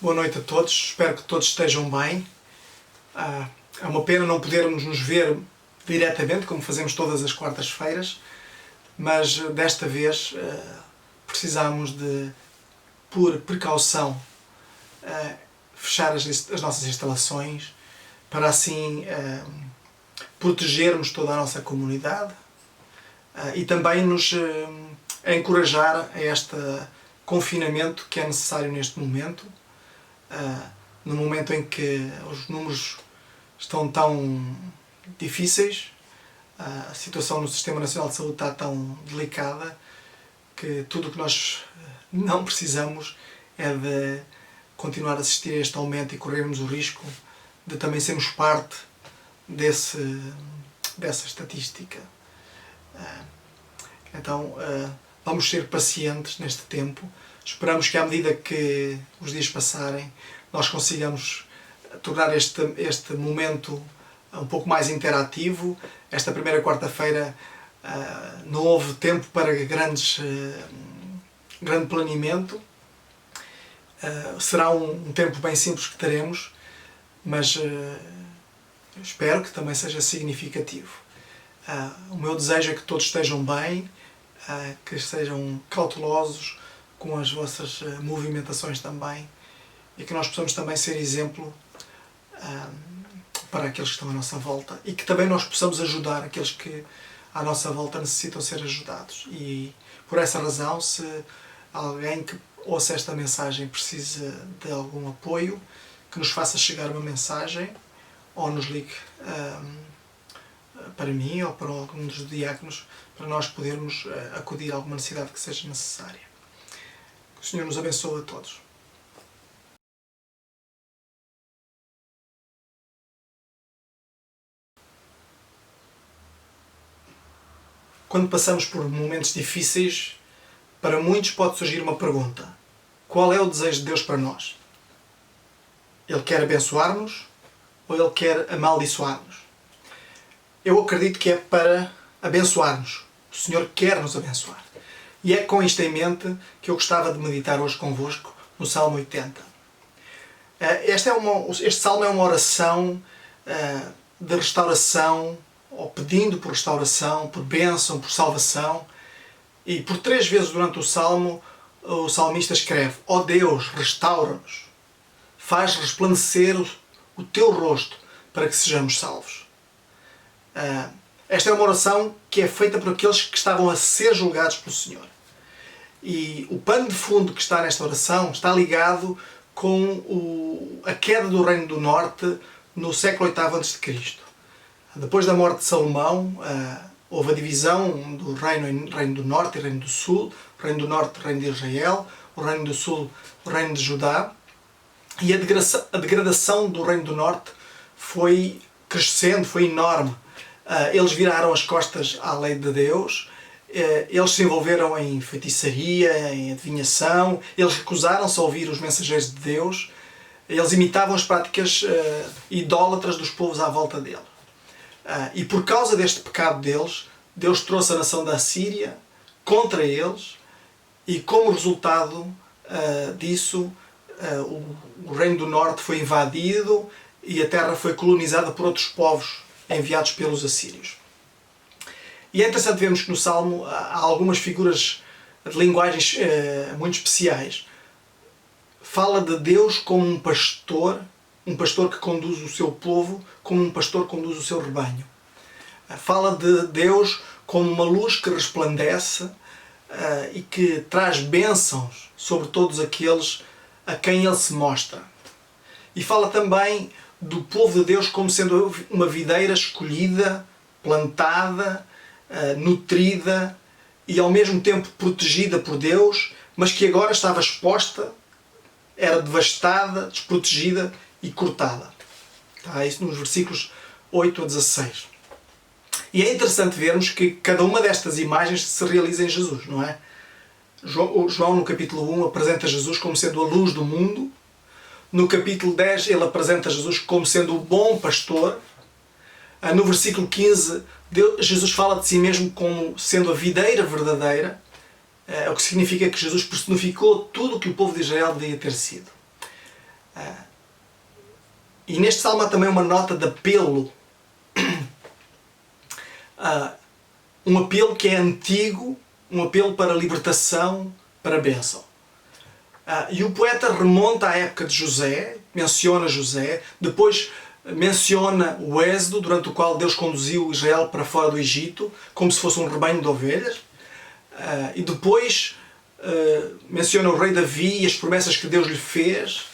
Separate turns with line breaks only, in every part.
Boa noite a todos, espero que todos estejam bem. É uma pena não podermos nos ver diretamente, como fazemos todas as quartas-feiras, mas desta vez precisamos de, por precaução, fechar as nossas instalações para assim protegermos toda a nossa comunidade e também nos encorajar a este confinamento que é necessário neste momento, no momento em que os números estão tão difíceis, a situação no Sistema Nacional de Saúde está tão delicada que tudo o que nós não precisamos é de continuar a assistir a este aumento e corrermos o risco de também sermos parte dessa estatística. Então vamos ser pacientes neste tempo. Esperamos que à medida que os dias passarem nós consigamos tornar este momento um pouco mais interativo. Esta primeira quarta-feira não houve tempo para grande planeamento. Será um tempo bem simples que teremos, mas espero que também seja significativo. O meu desejo é que todos estejam bem, que sejam cautelosos com as vossas movimentações também e que nós possamos também ser exemplo para aqueles que estão à nossa volta e que também nós possamos ajudar aqueles que à nossa volta necessitam ser ajudados. E por essa razão, se alguém que ouça esta mensagem precisa de algum apoio, que nos faça chegar uma mensagem ou nos ligue para mim ou para algum dos diáconos para nós podermos acudir a alguma necessidade que seja necessária. Que o Senhor nos abençoe a todos. Quando passamos por momentos difíceis, para muitos pode surgir uma pergunta: qual é o desejo de Deus para nós? Ele quer abençoar-nos ou Ele quer amaldiçoar-nos? Eu acredito que é para abençoar-nos. O Senhor quer nos abençoar. E é com isto em mente que eu gostava de meditar hoje convosco no Salmo 80. Este Salmo é uma oração de restauração, ou pedindo por restauração, por bênção, por salvação. E por 3 vezes durante o Salmo, o salmista escreve: ó Deus, restaura-nos, faz resplandecer o teu rosto para que sejamos salvos. Esta é uma oração que é feita por aqueles que estavam a ser julgados pelo Senhor. E o pano de fundo que está nesta oração está ligado com a queda do Reino do Norte no século VIII a.C. Depois da morte de Salomão, houve a divisão do Reino do Norte e Reino do Sul. O Reino do Norte, o Reino de Israel; o Reino do Sul, o Reino de Judá. E a degradação do Reino do Norte foi crescendo, foi enorme. Eles viraram as costas à lei de Deus, eles se envolveram em feitiçaria, em adivinhação, eles recusaram-se a ouvir os mensageiros de Deus, eles imitavam as práticas idólatras dos povos à volta deles. E por causa deste pecado deles, Deus trouxe a nação da Síria contra eles e como resultado disso o Reino do Norte foi invadido e a terra foi colonizada por outros povos enviados pelos assírios. E é interessante vermos que no Salmo há algumas figuras de linguagens muito especiais. Fala de Deus como um pastor que conduz o seu povo, como um pastor conduz o seu rebanho. Fala de Deus como uma luz que resplandece e que traz bênçãos sobre todos aqueles a quem Ele se mostra. E fala também do povo de Deus como sendo uma videira escolhida, plantada, nutrida e ao mesmo tempo protegida por Deus, mas que agora estava exposta, era devastada, desprotegida e cortada. Está isso nos versículos 8 a 16. E é interessante vermos que cada uma destas imagens se realiza em Jesus, não é? João no capítulo 1 apresenta Jesus como sendo a luz do mundo. No capítulo 10 ele apresenta Jesus como sendo o bom pastor. No versículo 15 Jesus fala de si mesmo como sendo a videira verdadeira. o que significa que Jesus personificou tudo o que o povo de Israel devia ter sido. E neste salmo há também uma nota de apelo. Um apelo que é antigo, um apelo para libertação, para bênção. E o poeta remonta à época de José, menciona José, depois menciona o êxodo, durante o qual Deus conduziu Israel para fora do Egito, como se fosse um rebanho de ovelhas. E depois menciona o rei Davi e as promessas que Deus lhe fez.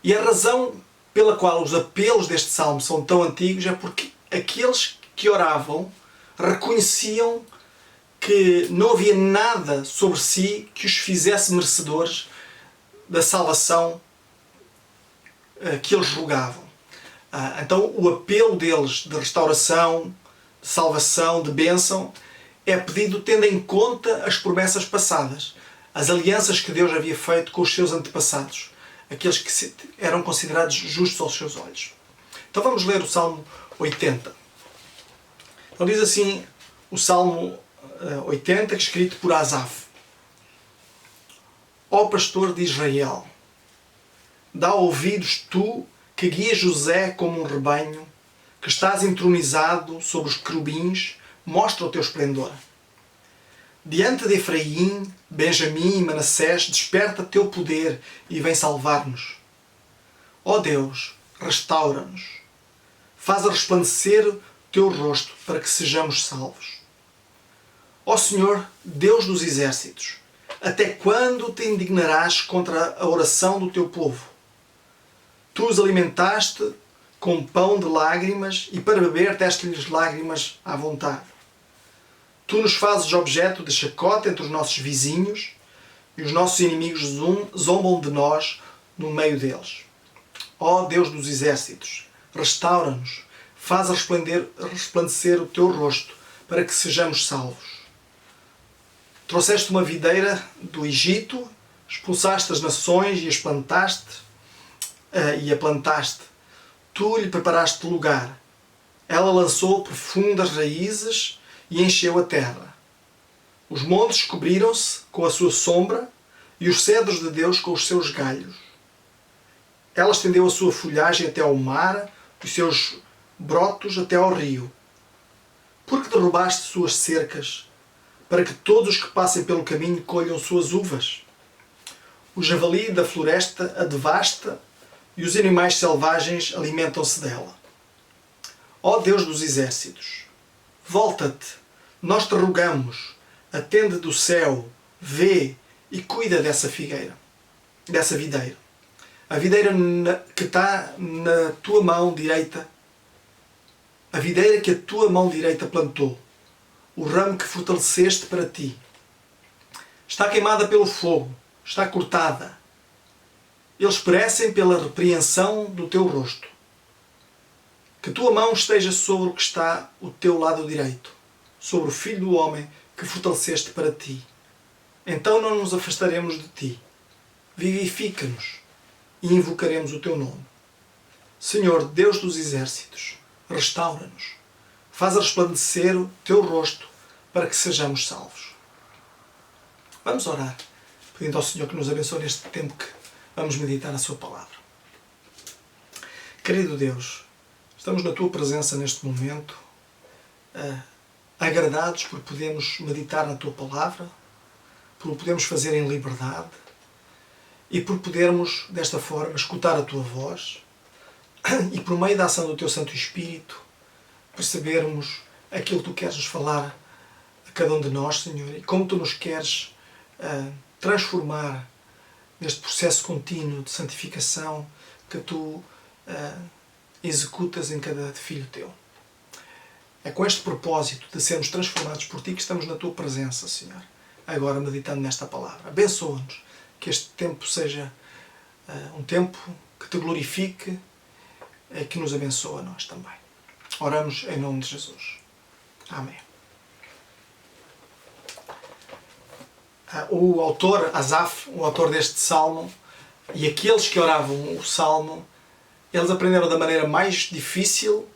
E a razão pela qual os apelos deste salmo são tão antigos é porque aqueles que oravam reconheciam que não havia nada sobre si que os fizesse merecedores da salvação que eles rogavam. Então o apelo deles de restauração, de salvação, de bênção, é pedido tendo em conta as promessas passadas, as alianças que Deus havia feito com os seus antepassados, aqueles que eram considerados justos aos seus olhos. Então vamos ler o Salmo 80. Então diz assim o Salmo 80, escrito por Asaf. Ó pastor de Israel, dá ouvidos tu que guias José como um rebanho, que estás entronizado sobre os querubins, mostra o teu esplendor. Diante de Efraim, Benjamim e Manassés, desperta teu poder e vem salvar-nos. Ó Deus, restaura-nos. Faz resplandecer o teu rosto para que sejamos salvos. Ó Senhor, Deus dos exércitos, até quando te indignarás contra a oração do teu povo? Tu os alimentaste com pão de lágrimas e para beber deste-lhes lágrimas à vontade. Tu nos fazes objeto de chacota entre os nossos vizinhos e os nossos inimigos zombam de nós no meio deles. Ó Deus dos exércitos, restaura-nos, faz resplandecer o teu rosto para que sejamos salvos. Trouxeste uma videira do Egito, expulsaste as nações e as plantaste e a plantaste. Tu lhe preparaste lugar. Ela lançou profundas raízes e encheu a terra. Os montes cobriram-se com a sua sombra e os cedros de Deus com os seus galhos. Ela estendeu a sua folhagem até ao mar, os seus brotos até ao rio. Porque derrubaste suas cercas, para que todos os que passem pelo caminho colham suas uvas. O javali da floresta a devasta e os animais selvagens alimentam-se dela. Ó Deus dos exércitos, volta-te, nós te rogamos, atende do céu, vê e cuida dessa figueira, dessa videira. A videira que está na tua mão direita, a videira que a tua mão direita plantou, o ramo que fortaleceste para ti. Está queimada pelo fogo, está cortada. Eles perecem pela repreensão do teu rosto. Que tua mão esteja sobre o que está o teu lado direito, sobre o Filho do Homem que fortaleceste para ti. Então não nos afastaremos de ti. Vivifica-nos e invocaremos o teu nome. Senhor, Deus dos exércitos, restaura-nos. Faz resplandecer o teu rosto para que sejamos salvos. Vamos orar, pedindo ao Senhor que nos abençoe neste tempo que vamos meditar a sua palavra. Querido Deus, estamos na tua presença neste momento, agradados por podermos meditar na tua palavra, por o podermos fazer em liberdade e por podermos, desta forma, escutar a tua voz e, por meio da ação do teu Santo Espírito, percebermos aquilo que tu queres nos falar a cada um de nós, Senhor, e como tu nos queres transformar neste processo contínuo de santificação que tu executas em cada filho teu. É com este propósito de sermos transformados por ti que estamos na tua presença, Senhor, agora meditando nesta palavra. Abençoa-nos, que este tempo seja um tempo que te glorifique e que nos abençoe a nós também. Oramos em nome de Jesus. Amém. O autor, Asaf, o autor deste salmo, e aqueles que oravam o salmo, eles aprenderam da maneira mais difícil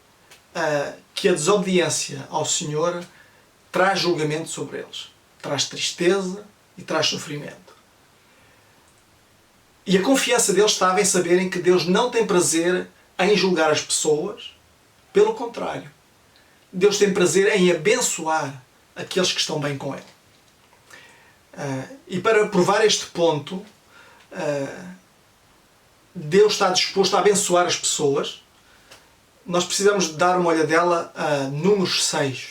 que a desobediência ao Senhor traz julgamento sobre eles. Traz tristeza e traz sofrimento. E a confiança deles estava em saberem que Deus não tem prazer em julgar as pessoas. Pelo contrário, Deus tem prazer em abençoar aqueles que estão bem com Ele. E para provar este ponto, Deus está disposto a abençoar as pessoas. Nós precisamos dar uma olhadela a Números 6,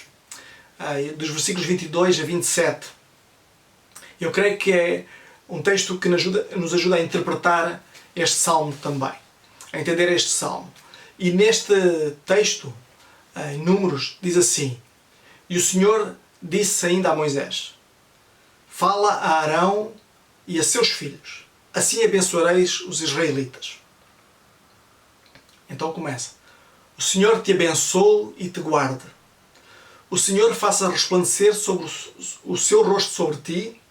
dos versículos 22 a 27. Eu creio que é um texto que nos ajuda a interpretar este salmo também, a entender este salmo. E neste texto, em Números, diz assim: E o Senhor disse ainda a Moisés: Fala a Arão e a seus filhos, assim abençoareis os israelitas. Então começa: O Senhor te abençoe e te guarde. O Senhor faça resplandecer sobre o seu rosto sobre ti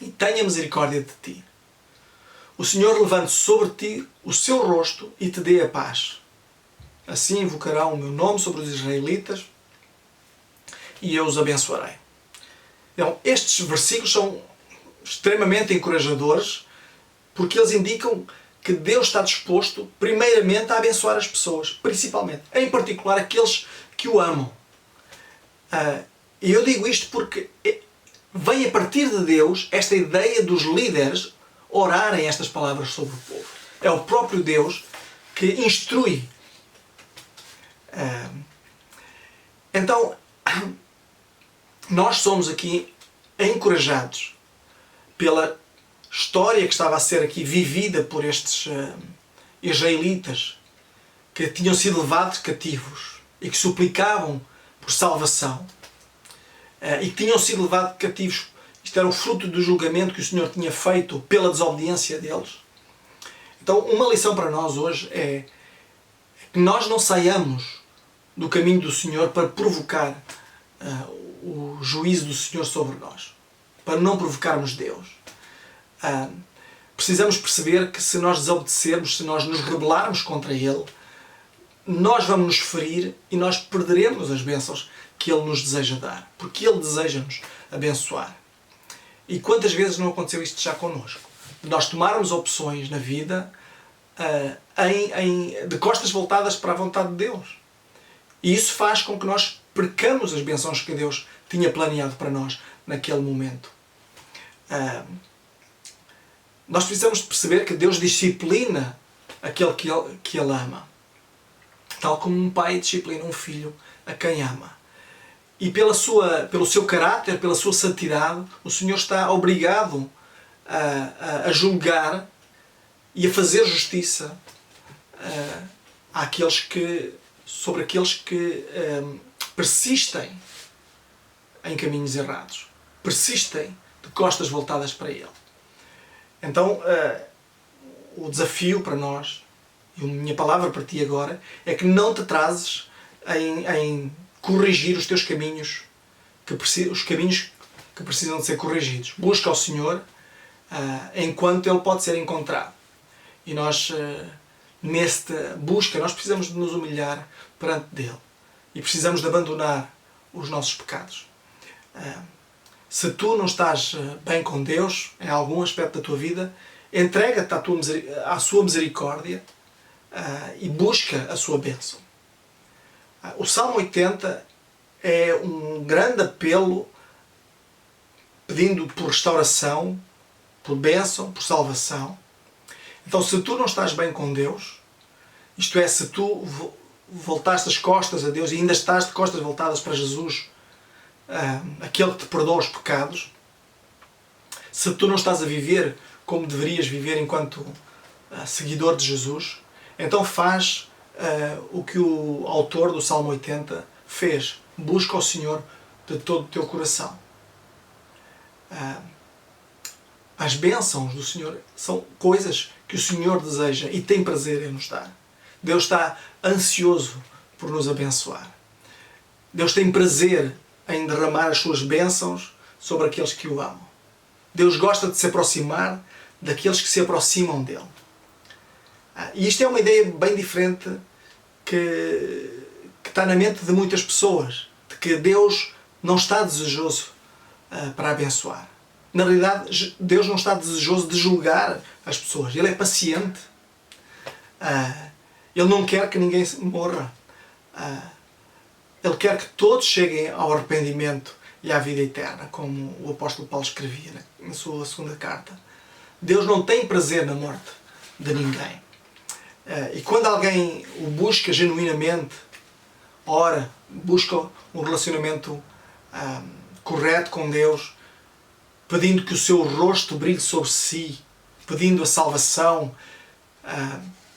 e tenha misericórdia de ti. O Senhor levante sobre ti o seu rosto e te dê a paz. Assim invocarão o meu nome sobre os israelitas e eu os abençoarei. Então, estes versículos são extremamente encorajadores porque eles indicam que Deus está disposto, primeiramente, a abençoar as pessoas, principalmente, em particular aqueles que o amam. E eu digo isto porque vem a partir de Deus esta ideia dos líderes orarem estas palavras sobre o povo. É o próprio Deus que instrui. Então, nós somos aqui encorajados pela história que estava a ser aqui vivida por estes israelitas que tinham sido levados cativos e que suplicavam por salvação e que tinham sido levados cativos. Isto era o fruto do julgamento que o Senhor tinha feito pela desobediência deles. Então, uma lição para nós hoje é que nós não saiamos do caminho do Senhor para provocar o juízo do Senhor sobre nós, para não provocarmos Deus. Precisamos perceber que se nós desobedecermos, se nós nos rebelarmos contra Ele, nós vamos nos ferir e nós perderemos as bênçãos que Ele nos deseja dar, porque Ele deseja-nos abençoar. E quantas vezes não aconteceu isto já connosco? De nós tomarmos opções na vida de costas voltadas para a vontade de Deus. E isso faz com que nós percamos as bênçãos que Deus tinha planeado para nós naquele momento. Nós precisamos perceber que Deus disciplina aquele que Ele ama. Tal como um pai disciplina um filho a quem ama. E pelo seu caráter, pela sua santidade, o Senhor está obrigado a julgar e a fazer justiça sobre aqueles que persistem em caminhos errados, persistem de costas voltadas para Ele. Então, o desafio para nós, e a minha palavra para ti agora, é que não te atrases em corrigir os teus caminhos, os caminhos que precisam de ser corrigidos. Busca ao Senhor enquanto Ele pode ser encontrado. E nós, nesta busca, nós precisamos de nos humilhar perante dele. E precisamos de abandonar os nossos pecados. Se tu não estás bem com Deus, em algum aspecto da tua vida, entrega-te à sua misericórdia e busca a sua bênção. O Salmo 80 é um grande apelo pedindo por restauração, por bênção, por salvação. Então, se tu não estás bem com Deus, isto é, se tu voltaste as costas a Deus e ainda estás de costas voltadas para Jesus, aquele que te perdoa os pecados, se tu não estás a viver como deverias viver enquanto seguidor de Jesus, então faz o que o autor do Salmo 80 fez. Busca o Senhor de todo o teu coração. As bênçãos do Senhor são coisas que o Senhor deseja e tem prazer em nos dar. Deus está ansioso por nos abençoar. Deus tem prazer em derramar as suas bênçãos sobre aqueles que o amam. Deus gosta de se aproximar daqueles que se aproximam dele. E isto é uma ideia bem diferente que está na mente de muitas pessoas, de que Deus não está desejoso para abençoar. Na realidade, Deus não está desejoso de julgar as pessoas. Ele é paciente. Ele não quer que ninguém morra. Ele quer que todos cheguem ao arrependimento e à vida eterna, como o apóstolo Paulo escrevia na sua segunda carta. Deus não tem prazer na morte de ninguém. E quando alguém o busca genuinamente, ora, busca um relacionamento correto com Deus, pedindo que o seu rosto brilhe sobre si, pedindo a salvação,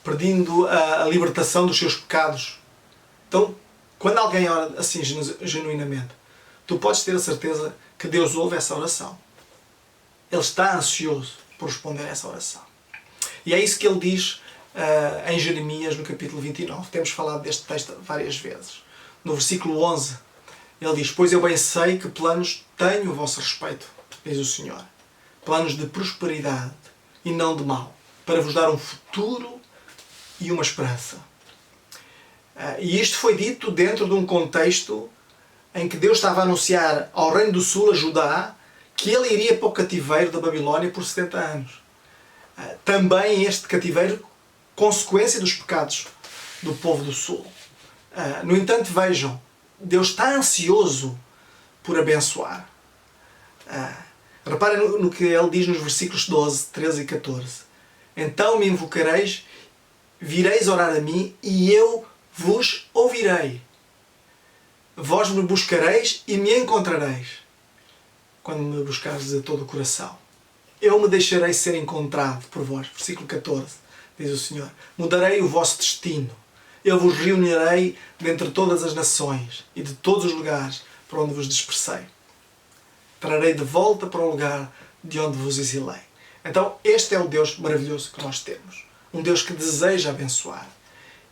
pedindo a libertação dos seus pecados. Então, quando alguém ora assim genuinamente, tu podes ter a certeza que Deus ouve essa oração. Ele está ansioso por responder a essa oração. E é isso que ele diz em Jeremias, no capítulo 29. Temos falado deste texto várias vezes. No versículo 11, ele diz: pois eu bem sei que planos tenho a vosso respeito, diz o Senhor. Planos de prosperidade e não de mal, para vos dar um futuro e uma esperança. E isto foi dito dentro de um contexto em que Deus estava a anunciar ao Reino do Sul, a Judá, que ele iria para o cativeiro da Babilónia por 70 anos. Também este cativeiro, consequência dos pecados do povo do Sul. No entanto, vejam, Deus está ansioso por abençoar. Reparem no que ele diz nos versículos 12, 13 e 14. Então me invocareis, vireis orar a mim e eu vos ouvirei. Vós me buscareis e me encontrareis, quando me buscares de todo o coração. Eu me deixarei ser encontrado por vós. Versículo 14, diz o Senhor. Mudarei o vosso destino. Eu vos reunirei dentre todas as nações e de todos os lugares por onde vos dispersei. Trarei de volta para o lugar de onde vos exilei. Então, este é o Deus maravilhoso que nós temos. Um Deus que deseja abençoar.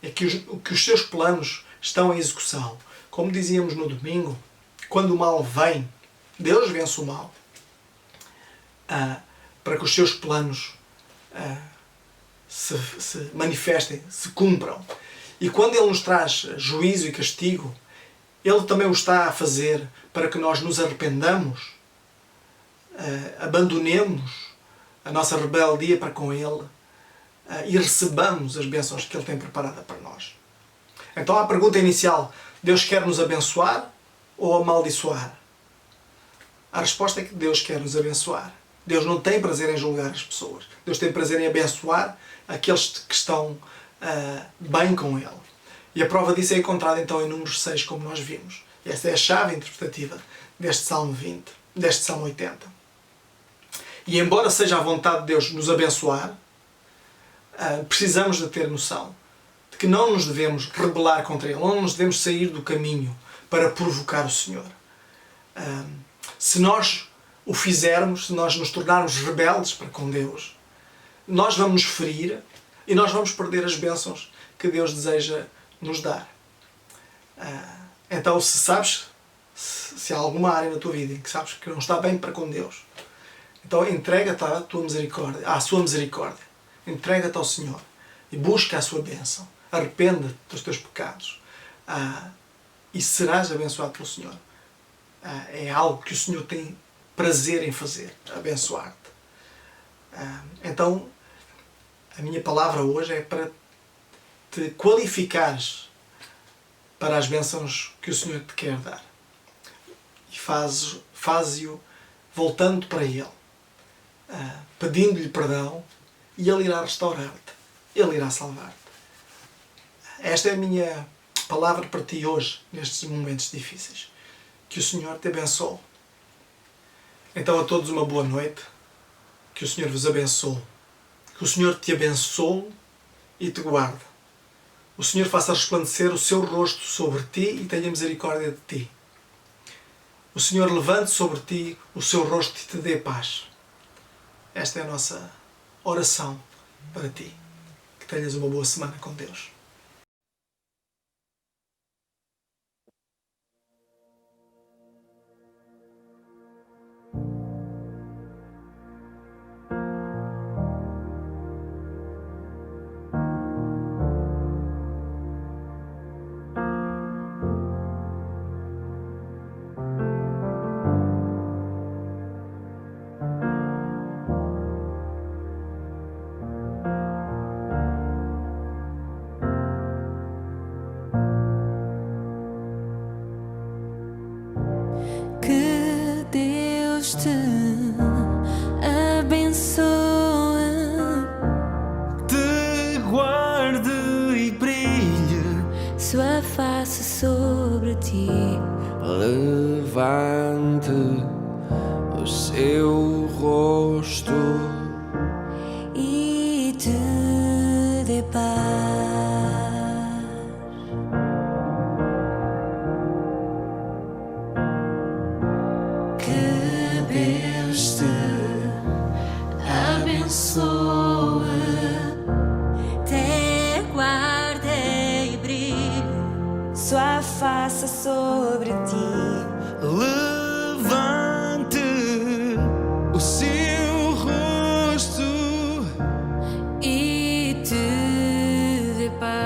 É que os seus planos estão em execução. Como dizíamos no domingo, quando o mal vem, Deus vence o mal. Para que os seus planos se manifestem, se cumpram. E quando Ele nos traz juízo e castigo, Ele também o está a fazer para que nós nos arrependamos, abandonemos a nossa rebeldia para com Ele e recebamos as bênçãos que Ele tem preparada para nós. Então a pergunta inicial: Deus quer nos abençoar ou amaldiçoar? A resposta é que Deus quer nos abençoar. Deus não tem prazer em julgar as pessoas. Deus tem prazer em abençoar aqueles que estão bem com Ele. E a prova disso é encontrada então em Números 6, como nós vimos. E esta é a chave interpretativa deste Salmo 20, deste Salmo 80. E embora seja a vontade de Deus nos abençoar, precisamos de ter noção de que não nos devemos rebelar contra Ele, não nos devemos sair do caminho para provocar o Senhor. Se nós o fizermos, se nós nos tornarmos rebeldes para com Deus, nós vamos nos ferir e nós vamos perder as bênçãos que Deus deseja nos dar. Então, se sabes, se há alguma área na tua vida em que sabes que não está bem para com Deus, então entrega-te à tua misericórdia, à sua misericórdia. Entrega-te ao Senhor e busca a sua bênção. Arrepende-te dos teus pecados e serás abençoado pelo Senhor. É algo que o Senhor tem prazer em fazer, abençoar-te. Então, a minha palavra hoje é para te qualificares para as bênçãos que o Senhor te quer dar. E faz-o voltando para Ele, pedindo-lhe perdão, e Ele irá restaurar-te. Ele irá salvar-te. Esta é a minha palavra para ti hoje, nestes momentos difíceis. Que o Senhor te abençoe. Então a todos uma boa noite. Que o Senhor vos abençoe. Que o Senhor te abençoe e te guarde. O Senhor faça resplandecer o seu rosto sobre ti e tenha misericórdia de ti. O Senhor levante sobre ti o seu rosto e te dê paz. Esta é a nossa oração para ti. Que tenhas uma boa semana com Deus.
levante o seu rosto
e te dê paz. Que Deus te abençoe, te guarde e brilhe sua face sobre ti.
levante o seu rosto
E te dê paz.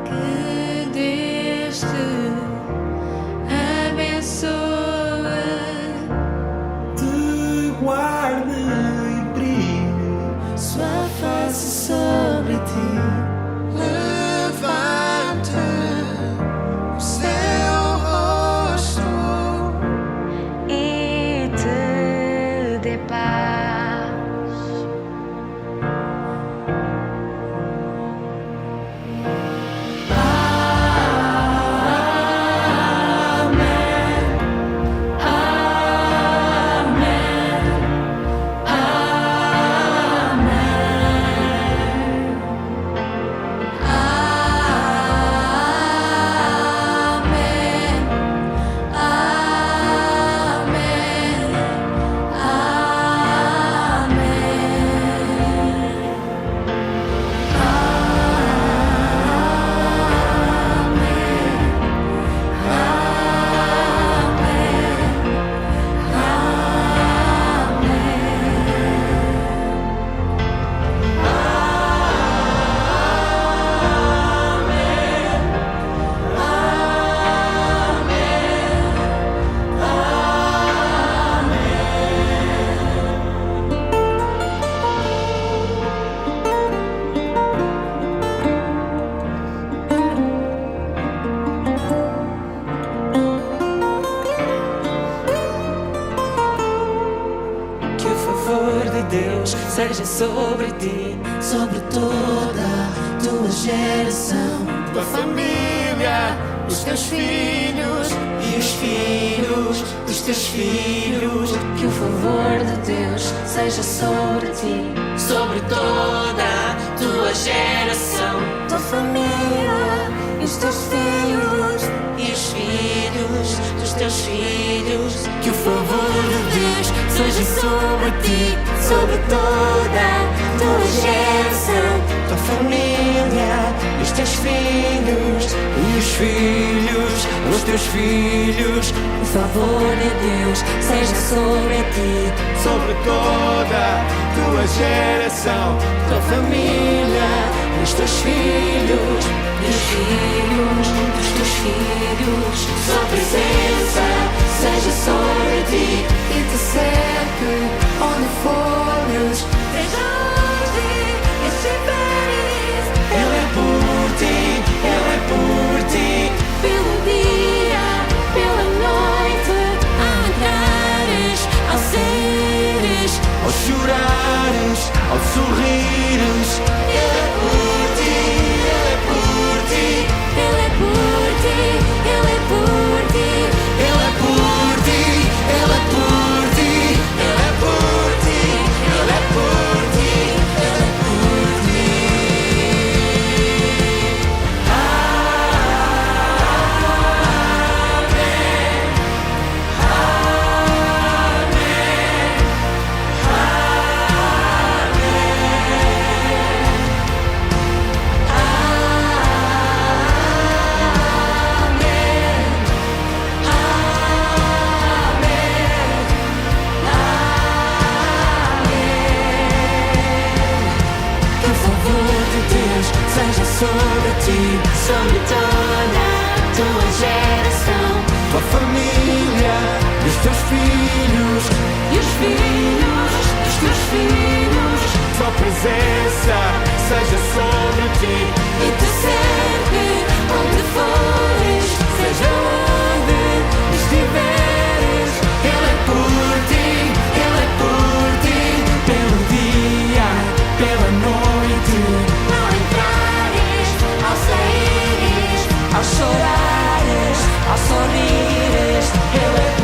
Que Deus te abençoe,
te guarde e brilhe
sua face sobre ti.
levante o seu rosto
E te dê paz. Amém. Amém.
Que o favor de Deus seja sobre ti, sobre toda a tua geração, tua família, os teus filhos e os filhos dos teus filhos.
Que o favor de Deus seja sobre ti,
Sobre toda a tua geração,
tua família e os teus filhos.
e os filhos dos teus filhos. Que o favor de Deus seja sobre ti, sobre toda a tua geração, tua família, e os teus filhos
e os filhos dos teus filhos,
O favor de Deus seja sobre ti,
sobre toda a tua geração,
tua família, e os teus filhos
e os filhos dos teus filhos.
Sua presença seja sobre ti
E te cerque onde fores, seja onde estiveres.
Ele é por ti, Ele é por ti.
Pelo dia, pela noite, a andares, ao saíres.
ao chorares, ao sorrires,
Ele é por ti, Ele é por
chorares, ao sorrires, Ele é